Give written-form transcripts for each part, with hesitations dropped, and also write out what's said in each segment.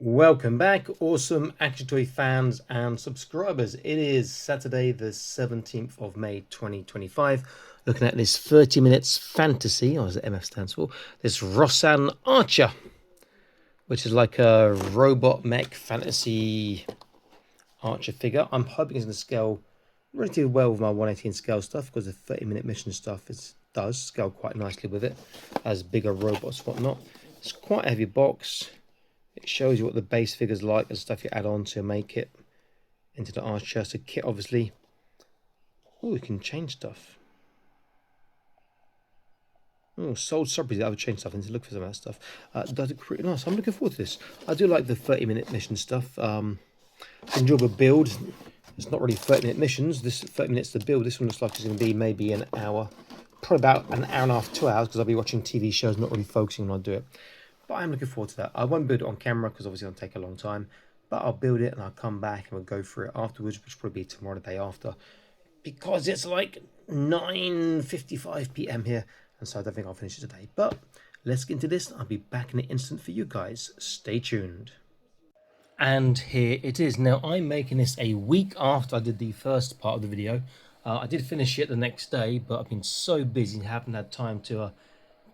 Welcome back, awesome action toy fans and subscribers. It is Saturday, the 17th of May 2025. Looking at this 30 minutes fantasy, or as the MF stands for, this Rosan Archer, which is like a robot mech fantasy archer figure. I'm hoping it's going to scale relatively well with my 118 scale stuff because the 30-minute mission stuff does scale quite nicely with it, as bigger robots, whatnot. It's quite a heavy box. It shows you what the base figure's like and stuff you add on to make it into the archer. So kit, obviously. Oh, you can change stuff. Oh, sold subsidies. I would change stuff. I need to look for some of that stuff. Does it pretty nice. I'm looking forward to this. I do like the 30-minute mission stuff. Enjoyable build. It's not really 30-minute missions. This 30 minutes to build. This one looks like it's going to be maybe an hour. Probably about an hour and a half, 2 hours, because I'll be watching TV shows, not really focusing when I do it. But I'm looking forward to that. I won't build it on camera because obviously it'll take a long time. But I'll build it and I'll come back and we'll go through it afterwards, which will probably be tomorrow, the day after. Because it's like 9:55 p.m. here. And so I don't think I'll finish it today. But let's get into this. I'll be back in an instant for you guys. Stay tuned. And here it is. Now, I'm making this a week after I did the first part of the video. I did finish it the next day, but I've been so busy and haven't had time to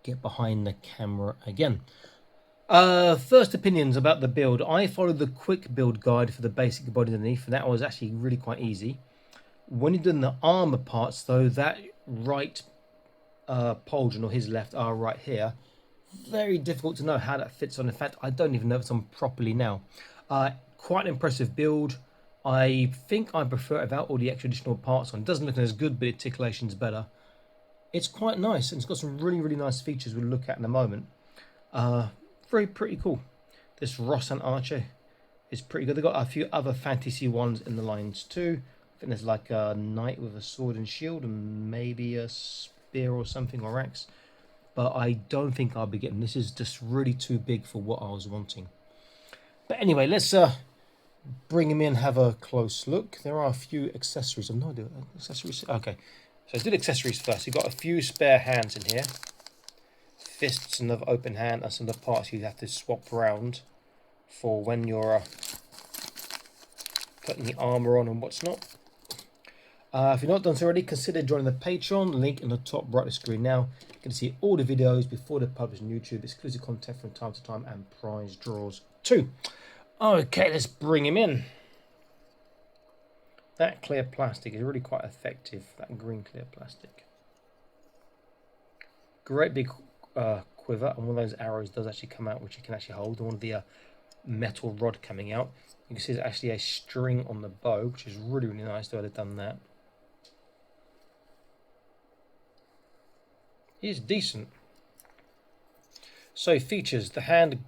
get behind the camera again. First opinions about the build. I followed the quick build guide for the basic body underneath, and that was actually really quite easy. When you're doing the armor parts, though, that right pauldron or his left are right here. Very difficult to know how that fits on. In fact, I don't even know if it's on properly now. Quite an impressive build. I think I prefer it without all the extra additional parts on. It doesn't look as good, but articulation's better. It's quite nice, and it's got some really, really nice features we'll look at in a moment. Very pretty cool. This Rosan Archer is pretty good. They've got a few other fantasy ones in the lines too. I think there's like a knight with a sword and shield and maybe a spear or something, or axe. But I don't think I'll be getting this. Is just really too big for what I was wanting. But anyway, let's bring him in, have a close look. There are a few accessories. I've no idea. Accessories. Okay, so I did accessories first. You've got a few spare hands in here. Fists, another open hand, and some of the parts you have to swap around for when you're putting the armor on and what's not. If you're not done so already, consider joining the Patreon. Link in the top right of the screen now. You can see all the videos before they're published on YouTube, exclusive content from time to time, and prize draws too. Okay, let's bring him in. That clear plastic is really quite effective, that green clear plastic. Great big quiver, and one of those arrows does actually come out, which you can actually hold. One of the metal rod coming out. You can see there's actually a string on the bow, which is really, really nice to have done that. It's decent. So features, the hand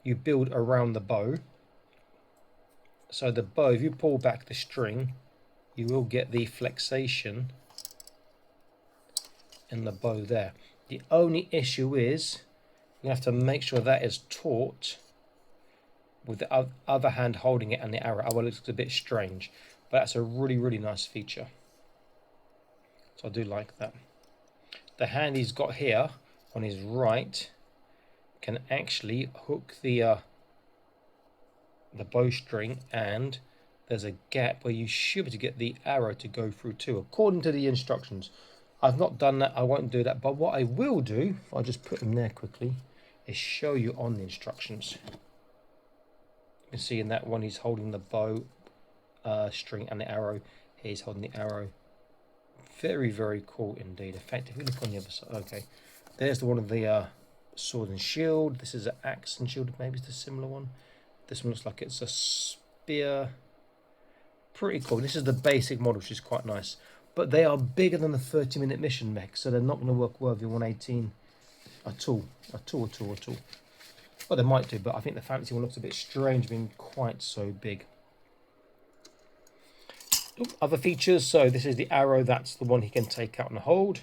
you build around the bow. So the bow, if you pull back the string, you will get the flexation in the bow there. The only issue is you have to make sure that is taut with the other hand holding it and the arrow. Otherwise it looks a bit strange, but that's a really, really nice feature. So I do like that. The hand he's got here on his right can actually hook the bowstring, and there's a gap where you should be able to get the arrow to go through too, according to the instructions. I've not done that, I won't do that, but what I will do, if I just put them there quickly, is show you on the instructions. You can see in that one he's holding the bow string and the arrow. He's holding the arrow. Very, very cool indeed. In fact, if we look on the other side, okay, there's the one of the sword and shield. This is an axe and shield, maybe it's a similar one. This one looks like it's a spear. Pretty cool. This is the basic model, which is quite nice. But they are bigger than the 30-minute mission mech, so they're not going to work well with your 118 at all. Well, they might do, but I think the fantasy one looks a bit strange being quite so big. Other features, so this is the arrow, that's the one he can take out and hold.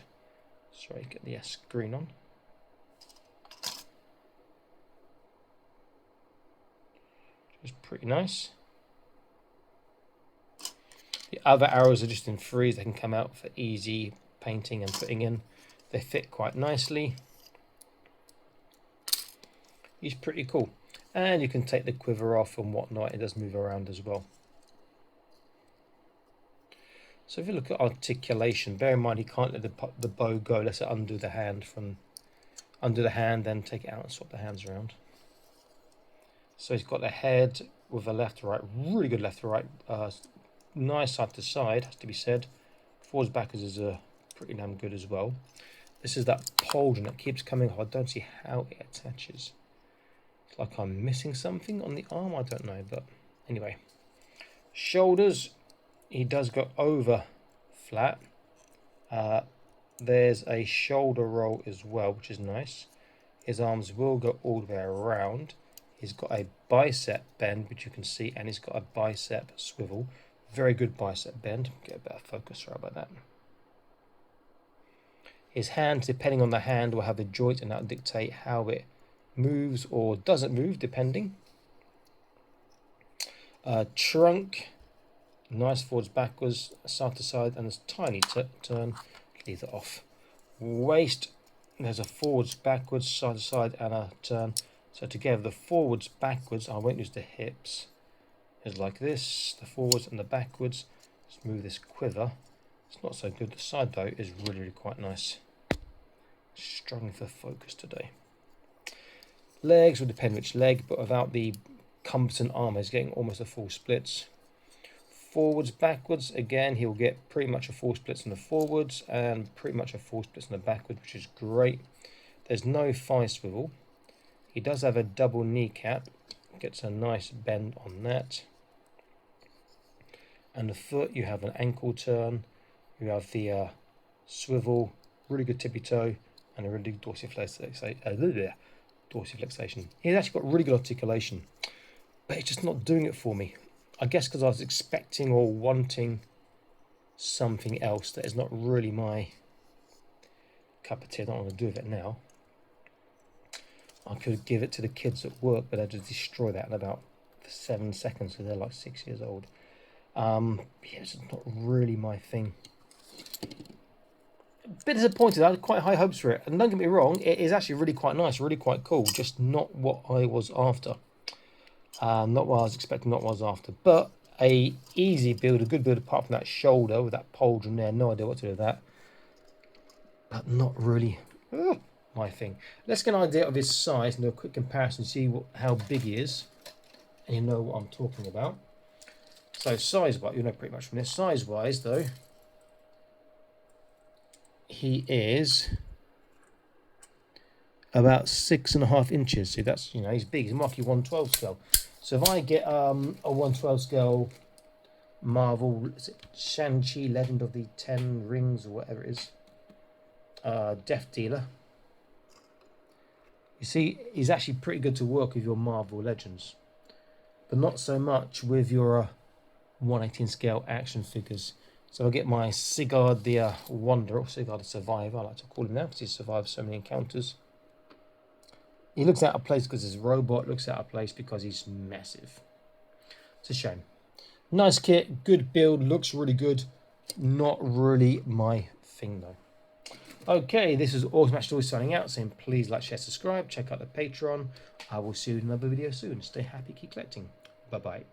Sorry, get the screen on. It's pretty nice. The other arrows are just in threes. They can come out for easy painting and putting in. They fit quite nicely. He's pretty cool. And you can take the quiver off and whatnot. It does move around as well. So if you look at articulation, bear in mind he can't let the bow go. Let's say undo the hand from under the hand, then take it out and swap the hands around. So he's got the head with a left to right, really good left to right, nice side to side, has to be said. Forwards backwards is pretty damn good as well. This is that pauldron that keeps coming off. I don't see how it attaches. It's like I'm missing something on the arm, I don't know, but anyway. Shoulders, he does go over flat. There's a shoulder roll as well, which is nice. His arms will go all the way around. He's got a bicep bend, which you can see, and he's got a bicep swivel. Very good bicep bend. Get a better focus, sorry about that. His hand, depending on the hand, will have a joint, and that will dictate how it moves or doesn't move, depending. Trunk, nice forwards, backwards, side to side, and there's a tiny turn. Leave it off. Waist, there's a forwards, backwards, side to side, and a turn. So together, the forwards, backwards, I won't use the hips, is like this, the forwards and the backwards. Let's move this quiver. It's not so good. The side though is really, really quite nice. Struggling for focus today. Legs will depend which leg, but without the cumbersome armour, he's getting almost a full splits. Forwards, backwards, again, he'll get pretty much a full splits on the forwards and pretty much a full splits on the backwards, which is great. There's no thigh swivel. He does have a double kneecap, gets a nice bend on that. And the foot, you have an ankle turn, you have the swivel, really good tippy toe, and a really good dorsiflexation. He's actually got really good articulation, but it's just not doing it for me. I guess because I was expecting or wanting something else that is not really my cup of tea. I don't want to do with it now. I could give it to the kids at work, but I'd just destroy that in about 7 seconds because they're like 6 years old. Yeah, it's not really my thing. A bit disappointed. I had quite high hopes for it. And don't get me wrong, it is actually really quite nice, really quite cool. Just not what I was after. Not what I was expecting, not what I was after. But a easy build, a good build apart from that shoulder with that pauldron there. No idea what to do with that. But not really my thing. Let's get an idea of his size and do a quick comparison, see how big he is. And you know what I'm talking about. So size-wise, you know pretty much from this. Size-wise, though, he is about 6.5 inches. See, that's, you know, he's big. He's Marky 112 scale. So if I get a 112 scale Marvel, is it Shang-Chi, Legend of the 10 Rings or whatever it is, Death Dealer. You see, he's actually pretty good to work with your Marvel Legends, but not so much with your 118 scale action figures. So I get my Sigurd the Wanderer, or Sigurd the Survivor, I like to call him now, because he's survived so many encounters. He looks out of place because he's a robot, looks out of place because he's massive. It's a shame. Nice kit, good build, looks really good. Not really my thing though. Okay, this is Awesome Match Stories signing out, saying please like, share, subscribe, check out the Patreon. I will see you in another video soon. Stay happy, keep collecting. Bye-bye.